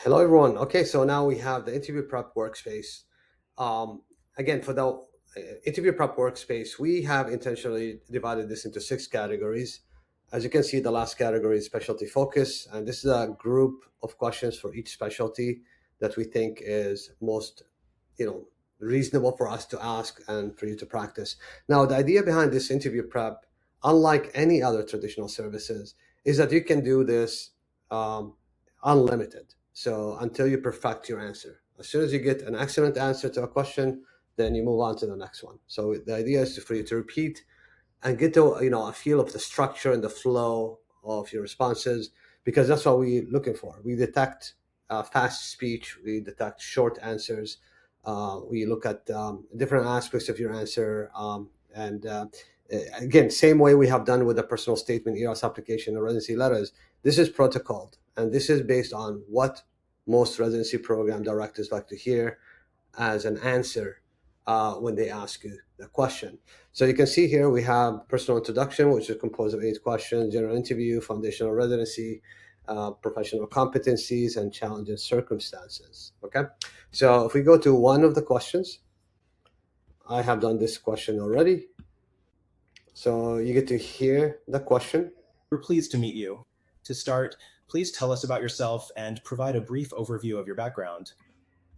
Hello, everyone. Okay, so now we have the interview prep workspace. Um, Again, for the interview prep workspace, we have intentionally divided this into six categories. As you can see, the last category is specialty focus, and this is a group of questions for each specialty that we think is most, you know, reasonable for us to ask and for you to practice. Now, the idea behind this interview prep, unlike any other traditional services, is that you can do this um, unlimited. So until you perfect your answer, as soon as you get an excellent answer to a question, then you move on to the next one. So the idea is for you to repeat and get to a feel of the structure and the flow of your responses, because that's what we're looking for. We detect fast speech, we detect short answers, we look at different aspects of your answer, and again, same way we have done with the personal statement, ERS application, or residency letters. This is protocoled, and this is based on what most residency program directors like to hear as an answer when they ask you the question. So you can see here we have personal introduction, which is composed of 8 questions, general interview, foundational residency, professional competencies, and challenging circumstances. Okay, so if we go to one of the questions, I have done this question already. So you get to hear the question. We're pleased to meet you. To start, please tell us about yourself and provide a brief overview of your background.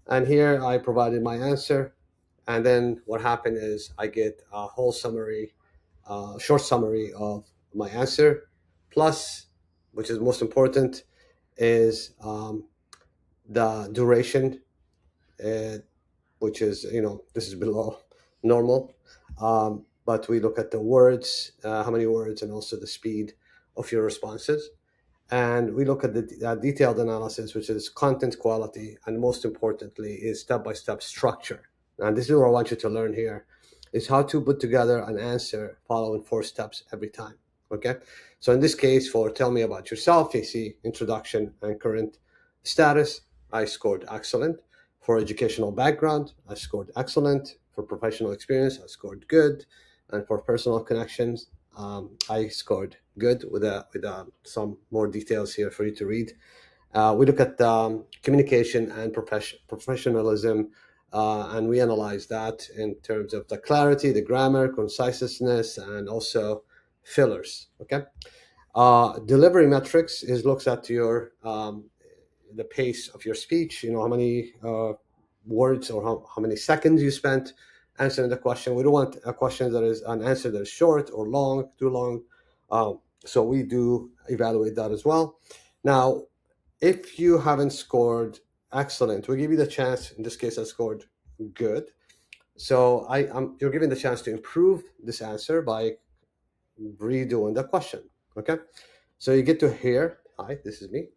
And here I provided my answer. And then what happened is I get a whole summary, short summary of my answer. Plus, which is most important, is the duration, uh, which is, this is below normal. But we look at the words, how many words, and also the speed of your responses. And we look at the detailed analysis, which is content quality, and most importantly is step-by-step structure. And this is what I want you to learn here, is how to put together an answer following 4 steps every time. Okay, so in this case, for tell me about yourself, you see introduction and current status, I scored excellent. For educational background, I scored excellent. For professional experience, I scored good. And for personal connections, I scored good with some more details here for you to read. We look at communication and professionalism, and we analyze that in terms of the clarity, the grammar, conciseness, and also fillers. Okay. Delivery metrics is looks at your the pace of your speech. How many words or how many seconds you spent answering the question. We don't want a question that is an answer that is short or long, too long. So we do evaluate that as well. Now, if you haven't scored excellent, we give you the chance. In this case, I scored good. So you're given the chance to improve this answer by redoing the question. Okay, so you get to hear. Hi, this is me.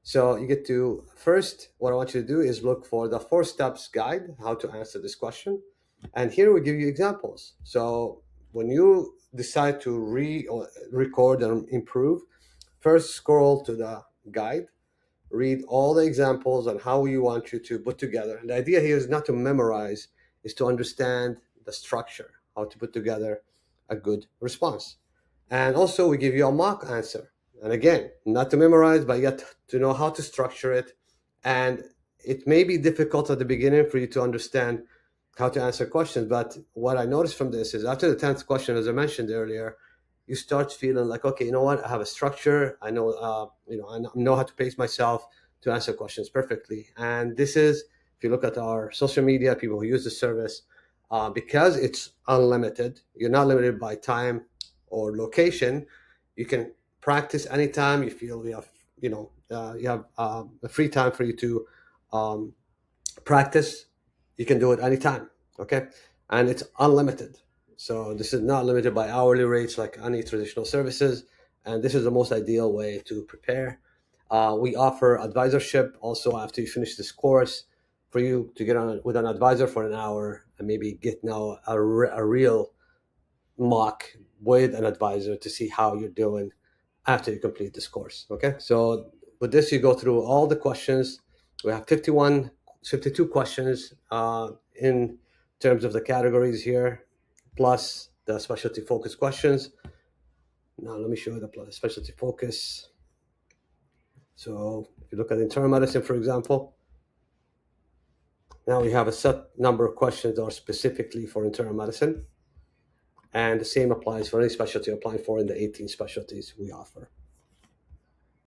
So you get to first. What I want you to do is look for the 4 steps guide how to answer this question, and here we give you examples. So when you decide to record and improve, first scroll to the guide, read all the examples and how we want you to put together. And the idea here is not to memorize, is to understand the structure, how to put together a good response. And also we give you a mock answer. And again, not to memorize, but yet to know how to structure it. And it may be difficult at the beginning for you to understand how to answer questions. But what I noticed from this is after the 10th question, as I mentioned earlier, you start feeling like, okay, you know what? I have a structure. I know, I know how to pace myself to answer questions perfectly. And this is, if you look at our social media, people who use the service, because it's unlimited, you're not limited by time or location. You can practice anytime you feel you have a free time for you to um, practice. You can do it anytime. Okay, and it's unlimited. So this is not limited by hourly rates like any traditional services, and this is the most ideal way to prepare. We offer advisorship also after you finish this course, for you to get on with an advisor for an hour and maybe get now a real mock with an advisor to see how you're doing after you complete this course. Okay, so with this, you go through all the questions. We have 52 questions in terms of the categories here, plus the specialty focus questions. Now, let me show you the specialty focus. So if you look at internal medicine, for example, now we have a set number of questions that are specifically for internal medicine. And the same applies for any specialty applying for in the 18 specialties we offer.